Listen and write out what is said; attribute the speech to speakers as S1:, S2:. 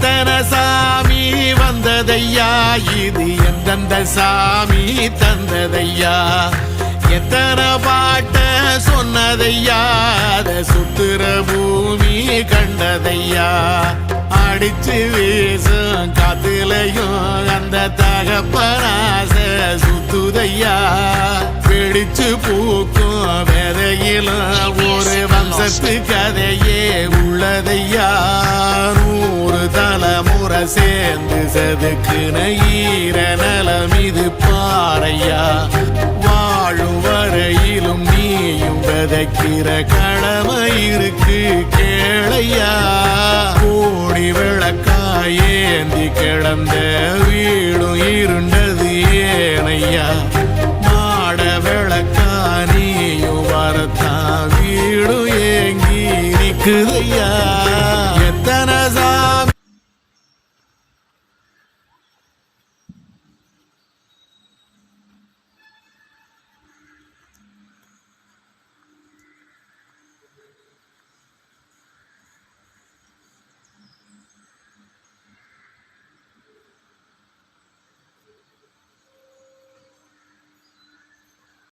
S1: எத்தனை சாமி வந்ததையா, இது எந்தெந்த சாமி தந்ததையா, எத்தனை பாட்ட சொன்னதையா, அத சுத்துற பூமி கண்டதையா, அடிச்சு வீசும் காத்துலையும் அந்த தகப்பனாச சுத்துதையா, பிடிச்சு பூக்கும் விதையிலும் ஒரு வம்சத்து கதையே உள்ளதையா, 100 தலைமுறை சேர்ந்து செதுக்குன ஈர நலம் இது பாறையா, வாழும் வரையிலும் நீயும் விதைக்கிற கடமை இருக்கு கேளையா, கோடி விளக்காயேந்தி கிடந்த வீடும் இருண்டது ஏனையா, மாட விளக்கா நீயும் வரத்தான் வீடும் ஏங்கி நிக்குதையா.